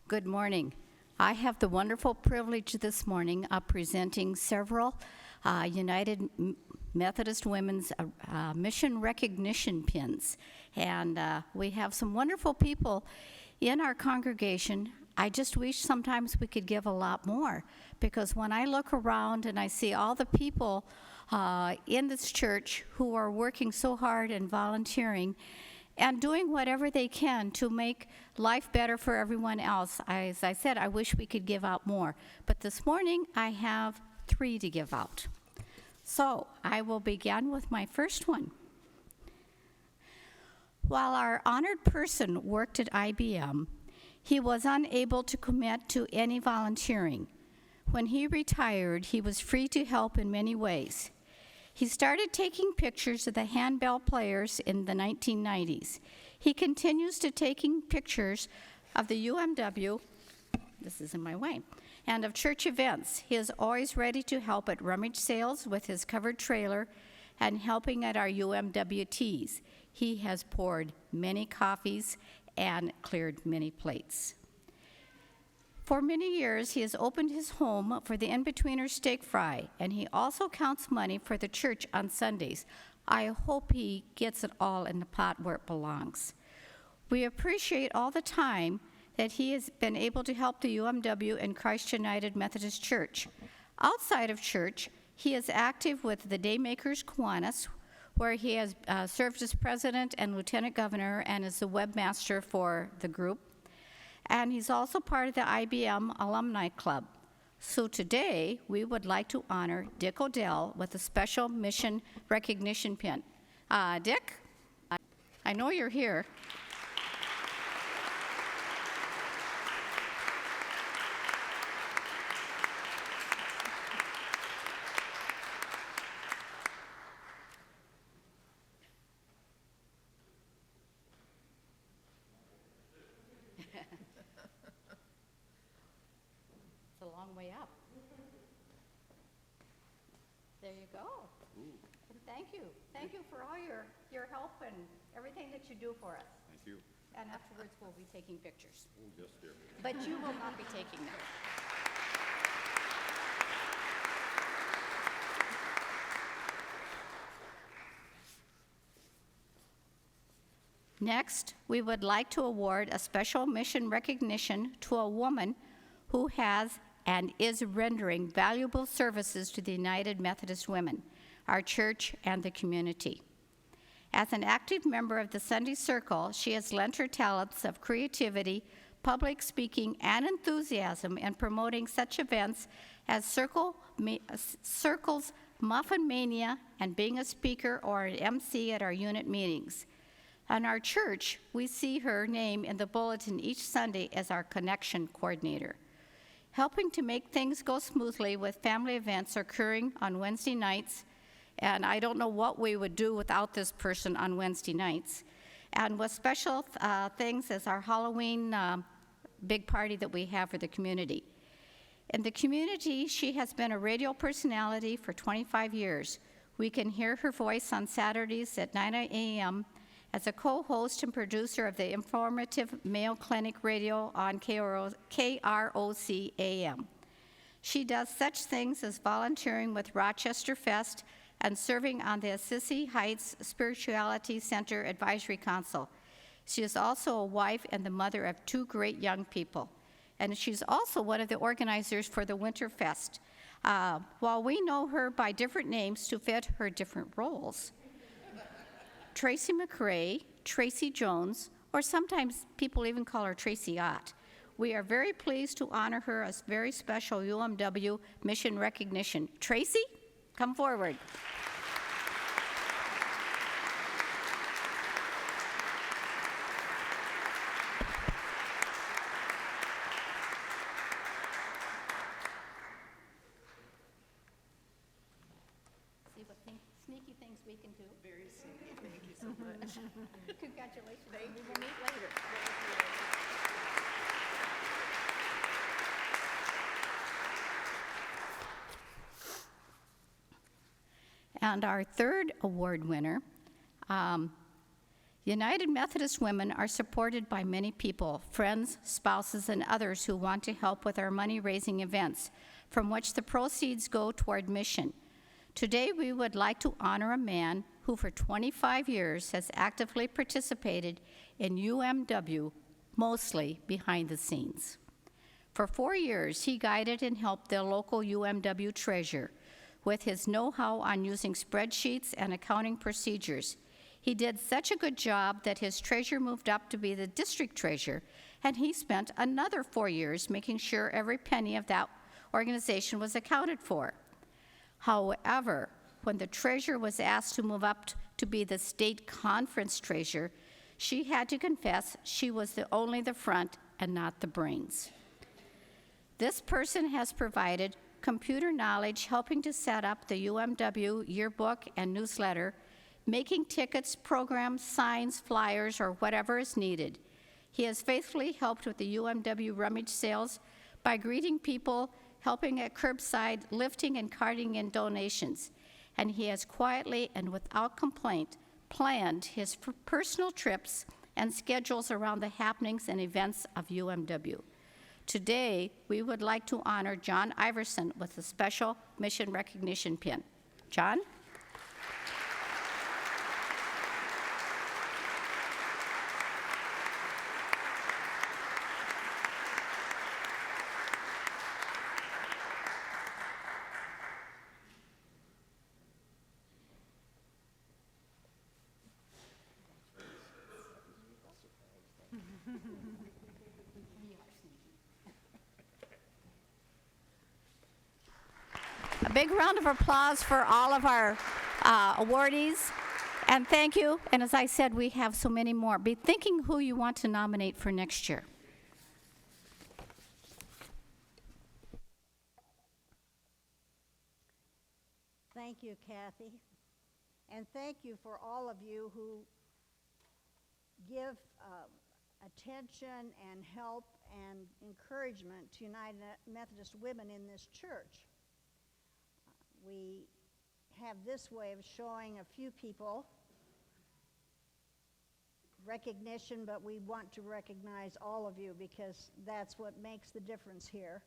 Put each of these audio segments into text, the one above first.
Good morning. I have the wonderful privilege this morning of presenting several United Methodist Women's Mission Recognition Pins. And we have some wonderful people in our congregation. I just wish sometimes we could give a lot more, because when I look around and I see all the people in this church who are working so hard and volunteering and doing whatever they can to make life better for everyone else. As I said, I wish we could give out more. But this morning, I have 3 to give out. So I will begin with my first one. While our honored person worked at IBM, he was unable to commit to any volunteering. When he retired, he was free to help in many ways. He started taking pictures of the handbell players in the 1990s. He continues to taking pictures of the UMW, this is in my way, and of church events. He is always ready to help at rummage sales with his covered trailer and helping at our UMW teas. He has poured many coffees and cleared many plates. For many years, he has opened his home for the in-betweener steak fry, and he also counts money for the church on Sundays. I hope he gets it all in the pot where it belongs. We appreciate all the time that he has been able to help the UMW and Christ United Methodist Church. Outside of church, he is active with the Daymakers Kiwanis, where he has served as president and lieutenant governor and is the webmaster for the group. And he's also part of the IBM Alumni Club. So today, we would like to honor Dick Odell with a special mission recognition pin. Dick, I know you're here. It's a long way up. There you go. Ooh. And thank you. Thank you for all your help and everything that you do for us. Thank you. And afterwards, we'll be taking pictures. Oh, yes, dear. But you will not be taking them. Next, we would like to award a special mission recognition to a woman who has and is rendering valuable services to the United Methodist Women, our church, and the community. As an active member of the Sunday Circle, she has lent her talents of creativity, public speaking, and enthusiasm in promoting such events as Circle's Muffin Mania and being a speaker or an MC at our unit meetings. In our church, we see her name in the bulletin each Sunday as our connection coordinator, helping to make things go smoothly with family events occurring on Wednesday nights. And I don't know what we would do without this person on Wednesday nights. And with special things as our Halloween big party that we have for the community. In the community, she has been a radio personality for 25 years. We can hear her voice on Saturdays at 9 a.m. as a co-host and producer of the informative Mayo Clinic Radio on KROC AM. She does such things as volunteering with Rochester Fest and serving on the Assisi Heights Spirituality Center Advisory Council. She is also a wife and the mother of 2 great young people. And she's also one of the organizers for the Winter Fest. While we know her by different names to fit her different roles, Tracy McRae, Tracy Jones, or sometimes people even call her Tracy Ott. We are very pleased to honor her as very special UMW mission recognition. Tracy, come forward. See what sneaky things we can do. Very sneaky. Thank you so much. Congratulations. Thank We you. will meet later. And our third award winner United Methodist Women are supported by many people, friends, spouses, and others who want to help with our money-raising events, from which the proceeds go toward mission. Today, we would like to honor a man who for 25 years has actively participated in UMW, mostly behind the scenes. For 4 years, he guided and helped the local UMW treasurer with his know-how on using spreadsheets and accounting procedures. He did such a good job that his treasurer moved up to be the district treasurer, and he spent another 4 years making sure every penny of that organization was accounted for. However, when the treasurer was asked to move up to be the state conference treasurer, she had to confess she was only the front and not the brains. This person has provided computer knowledge, helping to set up the UMW yearbook and newsletter, making tickets, programs, signs, flyers, or whatever is needed. He has faithfully helped with the UMW rummage sales by greeting people, helping at curbside, lifting and carting in donations. And he has quietly and without complaint planned his personal trips and schedules around the happenings and events of UMW. Today, we would like to honor John Iverson with a special mission recognition pin. John? A big round of applause for all of our awardees. And thank you. And as I said, we have so many more. Be thinking who you want to nominate for next year. Thank you, Kathy. And thank you for all of you who give attention and help and encouragement to United Methodist women in this church. We have this way of showing a few people recognition, but we want to recognize all of you because that's what makes the difference here,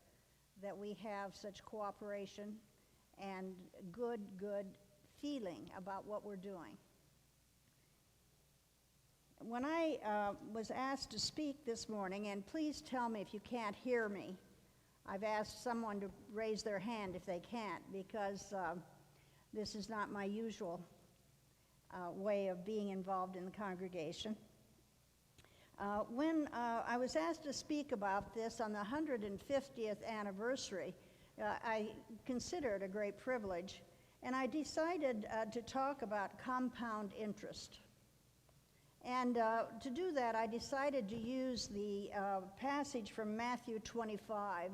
that we have such cooperation and good feeling about what we're doing. When I was asked to speak this morning, and please tell me if you can't hear me, I've asked someone to raise their hand if they can't, because this is not my usual way of being involved in the congregation. When I was asked to speak about this on the 150th anniversary, I consider it a great privilege, and I decided to talk about compound interest. And to do that, I decided to use the passage from Matthew 25,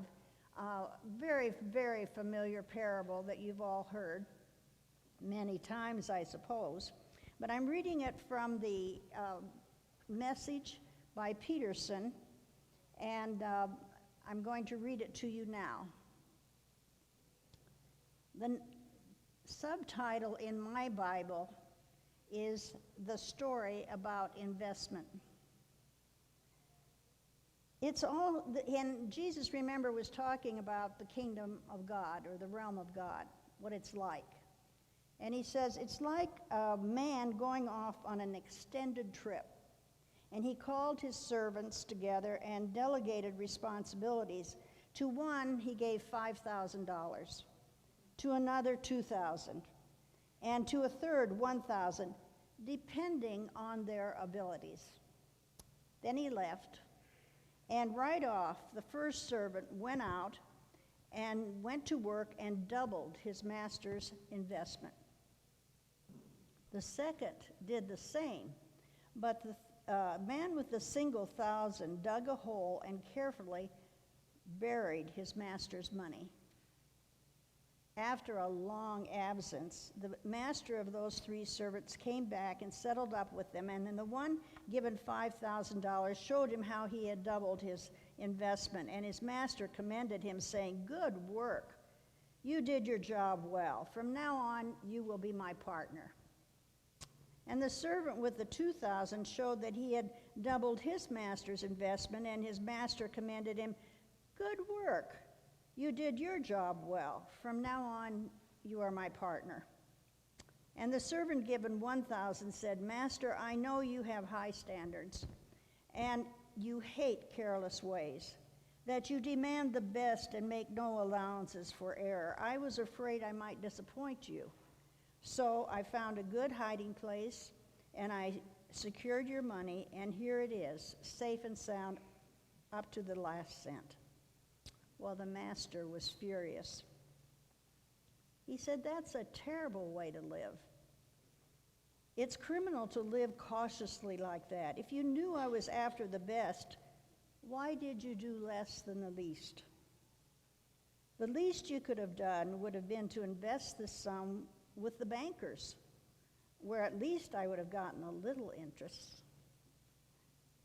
very, very familiar parable that you've all heard many times, I suppose. But I'm reading it from the Message by Peterson, and I'm going to read it to you now. The subtitle in my Bible is The Story About Investment. It's all, and Jesus, remember, was talking about the kingdom of God, or the realm of God, what it's like. And he says, it's like a man going off on an extended trip. And he called his servants together and delegated responsibilities. To one, he gave $5,000. To another, $2,000. And to a third, $1,000, depending on their abilities. Then he left, and right off, the first servant went out and went to work and doubled his master's investment. The second did the same, but the man with the single $1,000 dug a hole and carefully buried his master's money. After a long absence, the master of those three servants came back and settled up with them, and then the one given $5,000 showed him how he had doubled his investment, and his master commended him, saying, "Good work. You did your job well. From now on, you will be my partner." And the servant with the 2,000 showed that he had doubled his master's investment, and his master commended him, "Good work. You did your job well. From now on, you are my partner." And the servant given 1,000 said, "Master, I know you have high standards, and you hate careless ways, that you demand the best and make no allowances for error. I was afraid I might disappoint you. So I found a good hiding place, and I secured your money, and here it is, safe and sound up to the last cent." Well, the master was furious. He said, "That's a terrible way to live. It's criminal to live cautiously like that. If you knew I was after the best, why did you do less than the least? The least you could have done would have been to invest the sum with the bankers, where at least I would have gotten a little interest.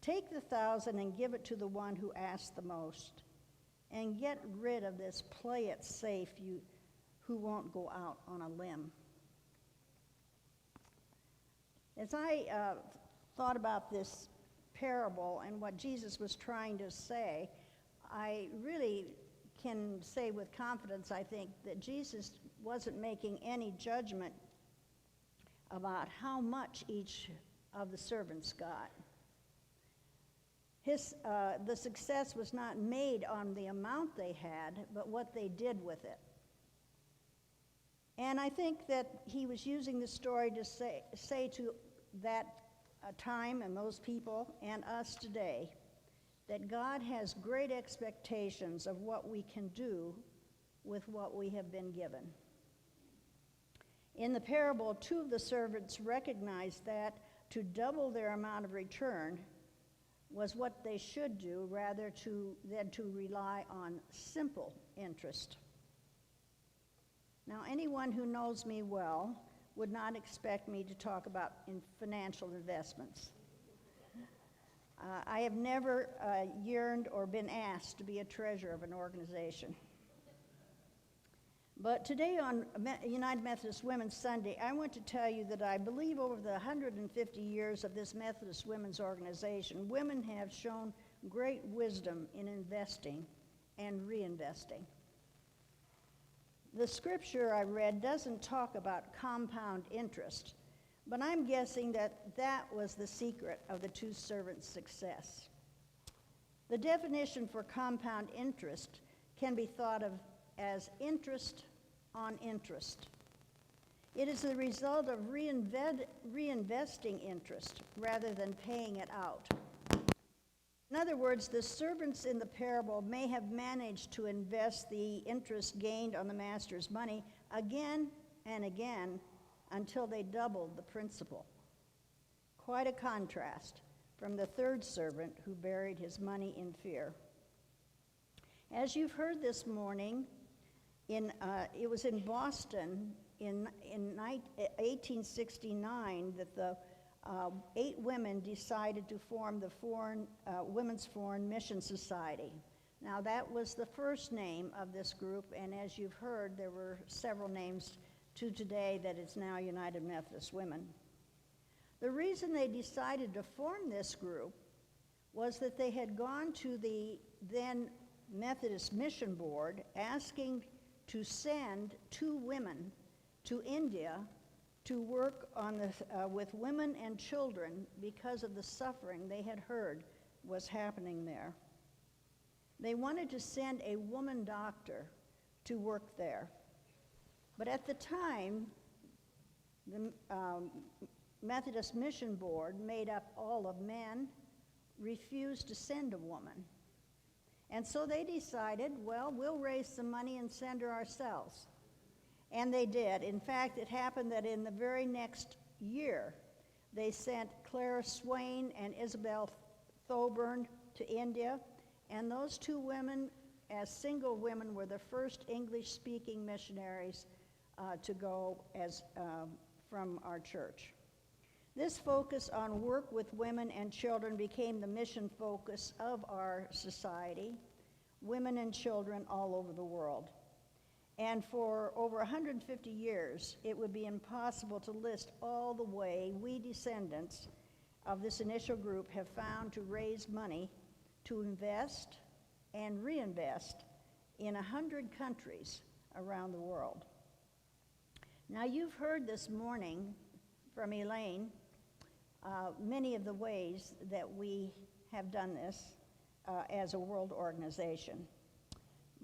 Take the 1,000 and give it to the one who asked the most, and get rid of this play it safe who won't go out on a limb." As I thought about this parable and what Jesus was trying to say, I really can say with confidence, I think, that Jesus wasn't making any judgment about how much each of the servants got. The success was not made on the amount they had, but what they did with it. And I think that he was using the story to say to that time and those people and us today that God has great expectations of what we can do with what we have been given. In the parable, 2 of the servants recognized that to double their amount of return was what they should do rather than to rely on simple interest. Now, anyone who knows me well would not expect me to talk about financial investments. I have never yearned or been asked to be a treasurer of an organization. But today on United Methodist Women's Sunday, I want to tell you that I believe over the 150 years of this Methodist Women's Organization, women have shown great wisdom in investing and reinvesting. The scripture I read doesn't talk about compound interest, but I'm guessing that was the secret of the 2 servants' success. The definition for compound interest can be thought of as interest on interest. It is the result of reinvesting interest rather than paying it out. In other words, the servants in the parable may have managed to invest the interest gained on the master's money again and again until they doubled the principal. Quite a contrast from the 3rd servant who buried his money in fear. As you've heard this morning, it was in Boston in 1869 that the 8 women decided to form the Women's Foreign Mission Society. Now, that was the first name of this group, and as you've heard, there were several names to today that it's now United Methodist Women. The reason they decided to form this group was that they had gone to the then Methodist Mission Board asking to send 2 women to India to work with women and children because of the suffering they had heard was happening there. They wanted to send a woman doctor to work there. But at the time, the Methodist Mission Board, made up all of men, refused to send a woman. And so they decided, well, we'll raise some money and send her ourselves. And they did. In fact, it happened that in the very next year, they sent Clara Swain and Isabel Thoburn to India. And those 2 women, as single women, were the first English-speaking missionaries to go from our church. This focus on work with women and children became the mission focus of our society, women and children all over the world. And for over 150 years, it would be impossible to list all the way we descendants of this initial group have found to raise money to invest and reinvest in 100 countries around the world. Now, you've heard this morning from Aileen many of the ways that we have done this as a world organization.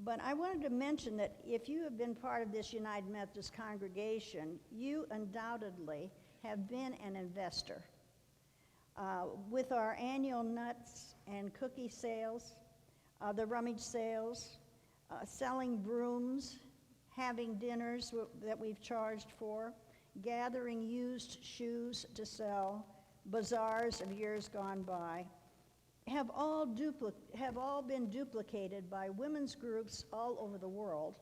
But I wanted to mention that if you have been part of this United Methodist congregation, you undoubtedly have been an investor. With our annual nuts and cookie sales, the rummage sales, selling brooms, having dinners that we've charged for, gathering used shoes to sell, bazaars of years gone by, have all been duplicated by women's groups all over the world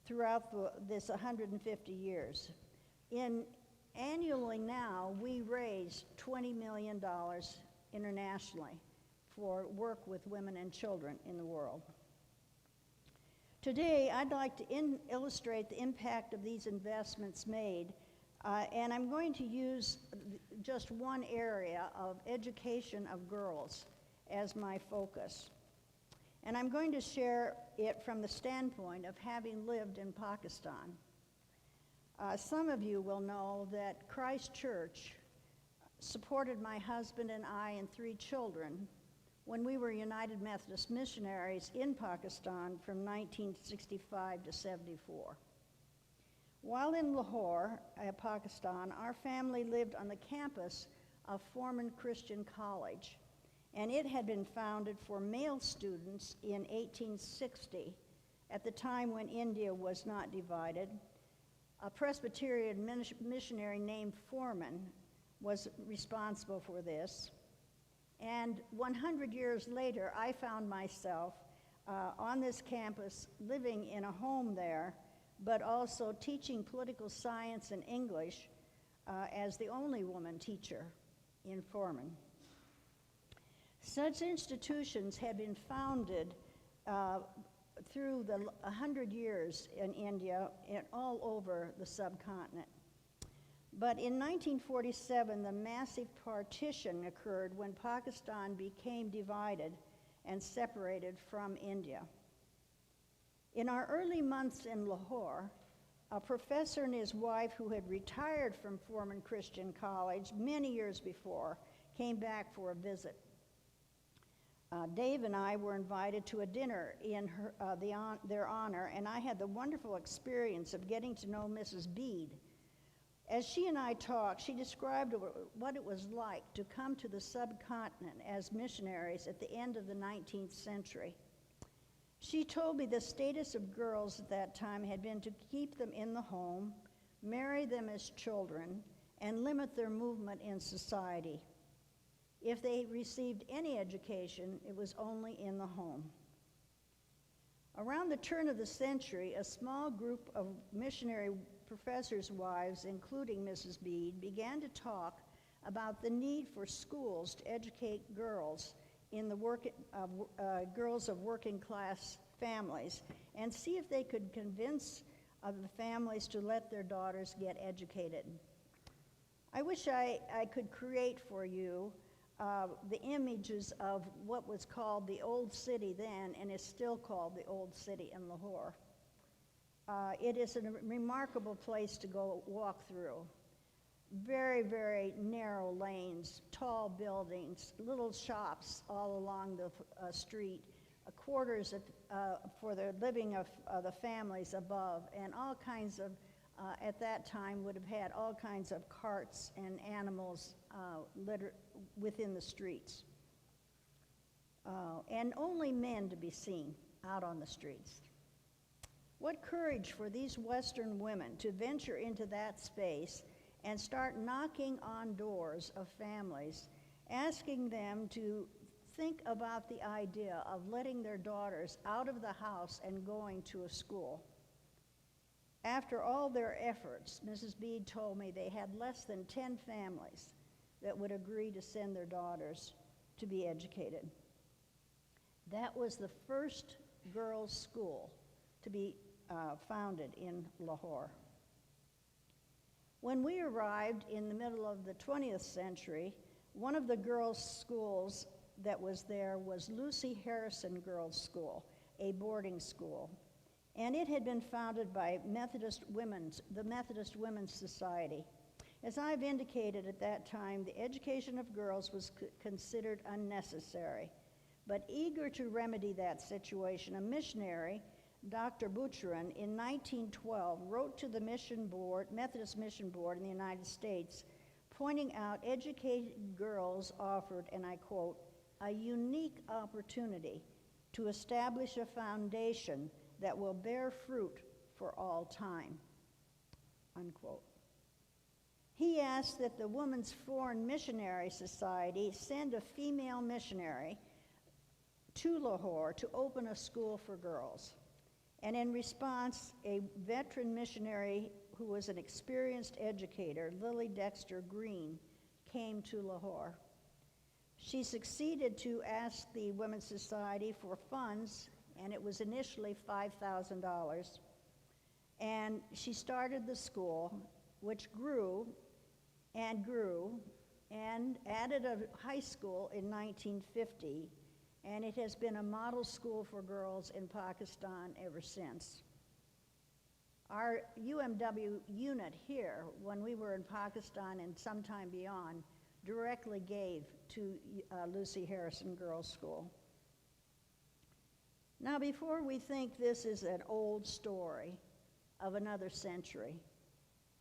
throughout this 150 years. Annually now, we raise $20 million internationally for work with women and children in the world. Today, I'd like to illustrate the impact of these investments made, and I'm going to use just one area of education of girls as my focus. And I'm going to share it from the standpoint of having lived in Pakistan. Some of you will know that Christ Church supported my husband and I and 3 children when we were United Methodist missionaries in Pakistan from 1965 to 74. While in Lahore, Pakistan, our family lived on the campus of Foreman Christian College, and it had been founded for male students in 1860, at the time when India was not divided. A Presbyterian missionary named Foreman was responsible for this. And 100 years later, I found myself on this campus living in a home there, but also teaching political science and English as the only woman teacher in Foreman. Such institutions had been founded through the 100 years in India and all over the subcontinent. But in 1947, the massive partition occurred when Pakistan became divided and separated from India. In our early months in Lahore, a professor and his wife who had retired from Foreman Christian College many years before came back for a visit. Dave and I were invited to a dinner in their honor, and I had the wonderful experience of getting to know Mrs. Bede. As she and I talked, she described what it was like to come to the subcontinent as missionaries at the end of the 19th century. She told me the status of girls at that time had been to keep them in the home, marry them as children, and limit their movement in society. If they received any education, it was only in the home. Around the turn of the century, a small group of missionary professors' wives, including Mrs. Bede, began to talk about the need for schools to educate girls in the girls of working class families and see if they could convince the families to let their daughters get educated. I wish I could create for you the images of what was called the Old City then and is still called the Old City in Lahore. It is a remarkable place to go walk through. Very, very narrow lanes, tall buildings, little shops all along the street, quarters for the living of the families above, and all kinds of, at that time would have had all kinds of carts and animals within the streets. And only men to be seen out on the streets. What courage for these Western women to venture into that space and start knocking on doors of families, asking them to think about the idea of letting their daughters out of the house and going to a school. After all their efforts, Mrs. Bede told me they had less than 10 families that would agree to send their daughters to be educated. That was the first girls' school to be founded in Lahore. When we arrived in the middle of the 20th century, one of the girls' schools that was there was Lucy Harrison Girls' School, a boarding school. And it had been founded by the Methodist Women's Society. As I've indicated at that time, the education of girls was considered unnecessary. But eager to remedy that situation, a missionary, Dr. Buchanan, in 1912 wrote to the Methodist Mission Board in the United States, pointing out educated girls offered, and I quote, a unique opportunity to establish a foundation that will bear fruit for all time, unquote. He asked that the Women's Foreign Missionary Society send a female missionary to Lahore to open a school for girls. And in response, a veteran missionary who was an experienced educator, Lily Dexter Green, came to Lahore. She succeeded to ask the Women's Society for funds, and it was initially $5,000. And she started the school, which grew and grew, and added a high school in 1950, and it has been a model school for girls in Pakistan ever since. Our UMW unit here, when we were in Pakistan and sometime beyond, directly gave to Lucy Harrison Girls' School. Now, before we think this is an old story of another century,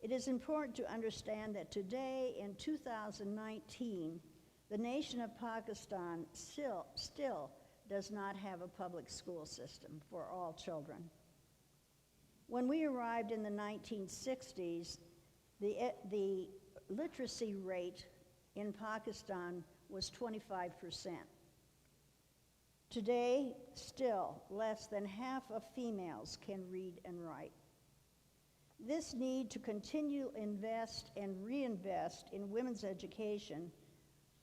it is important to understand that today, in 2019, the nation of Pakistan still does not have a public school system for all children. When we arrived in the 1960s, the literacy rate in Pakistan was 25%. Today, still, less than half of females can read and write. This need to continue invest and reinvest in women's education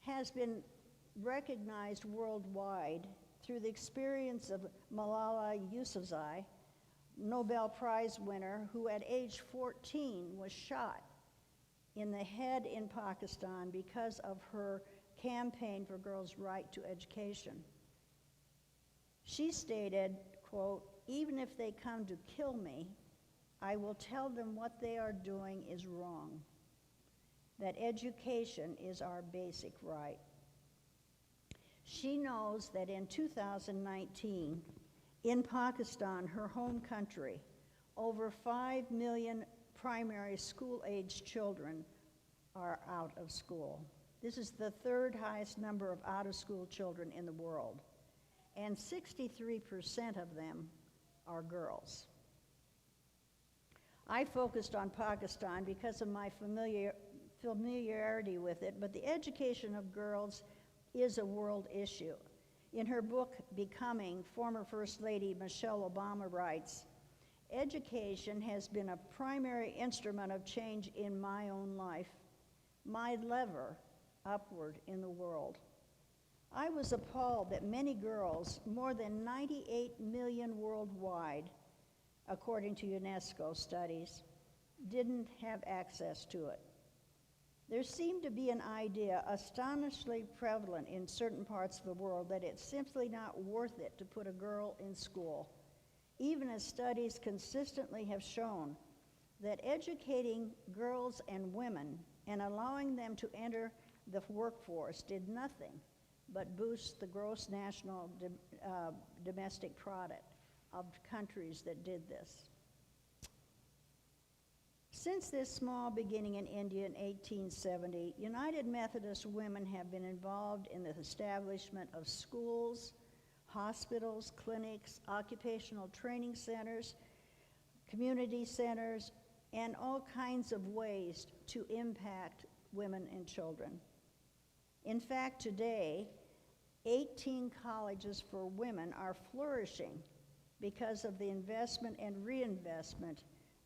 has been recognized worldwide through the experience of Malala Yousafzai, Nobel Prize winner, who at age 14 was shot in the head in Pakistan because of her campaign for girls' right to education. She stated, quote, "Even if they come to kill me, I will tell them what they are doing is wrong, that education is our basic right." She knows that in 2019, in Pakistan, her home country, over 5 million primary school-age children are out of school. This is the third highest number of out-of-school children in the world, and 63% of them are girls. I focused on Pakistan because of my familiarity with it, but the education of girls is a world issue. In her book, Becoming, former First Lady Michelle Obama writes, "Education has been a primary instrument of change in my own life, my lever upward in the world. I was appalled that many girls, more than 98 million worldwide, according to UNESCO studies, didn't have access to it. There seemed to be an idea astonishingly prevalent in certain parts of the world that it's simply not worth it to put a girl in school, even as studies consistently have shown that educating girls and women and allowing them to enter the workforce did nothing but boost the gross national domestic product of countries that did this." Since this small beginning in India in 1870, United Methodist women have been involved in the establishment of schools, hospitals, clinics, occupational training centers, community centers, and all kinds of ways to impact women and children. In fact, today, 18 colleges for women are flourishing because of the investment and reinvestment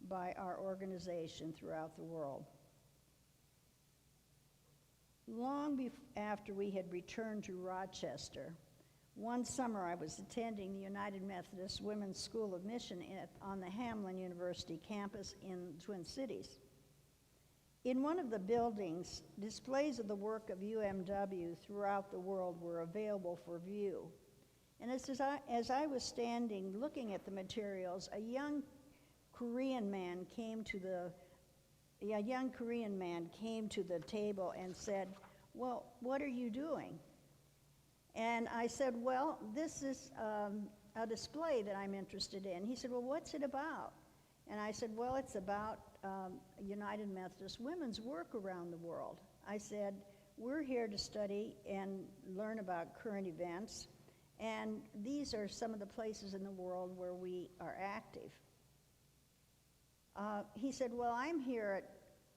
by our organization throughout the world. Long after we had returned to Rochester, One summer I was attending the United Methodist Women's School of Mission on the Hamlin University campus in Twin Cities. In one of the buildings, displays of the work of UMW throughout the world were available for view. And as I was standing looking at the materials, a young Korean man came to the table and said, "Well, what are you doing?" And I said, "Well, this is a display that I'm interested in." He said, "Well, what's it about?" And I said, "Well, it's about United Methodist women's work around the world." I said, "We're here to study and learn about current events, and these are some of the places in the world where we are active." He said, "Well, I'm here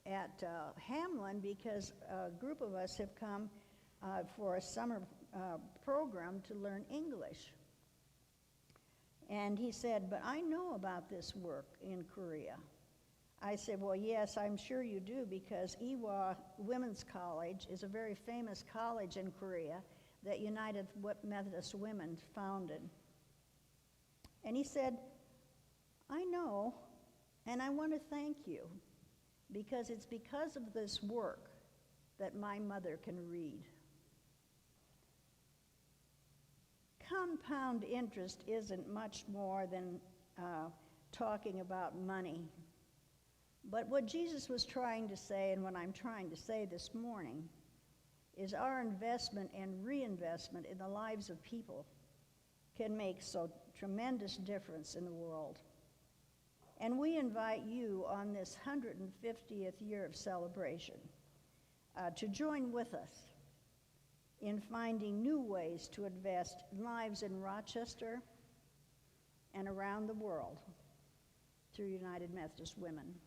at Hamlin because a group of us have come for a summer program to learn English." And he said, "But I know about this work in Korea." I said, "Well, yes, I'm sure you do, because Ewha Women's College is a very famous college in Korea that United Methodist Women founded." And he said, "I know, and I want to thank you, because it's because of this work that my mother can read." Compound interest isn't much more than talking about money. But what Jesus was trying to say, and what I'm trying to say this morning, is our investment and reinvestment in the lives of people can make so tremendous difference in the world. And we invite you on this 150th year of celebration to join with us in finding new ways to invest lives in Rochester and around the world through United Methodist Women.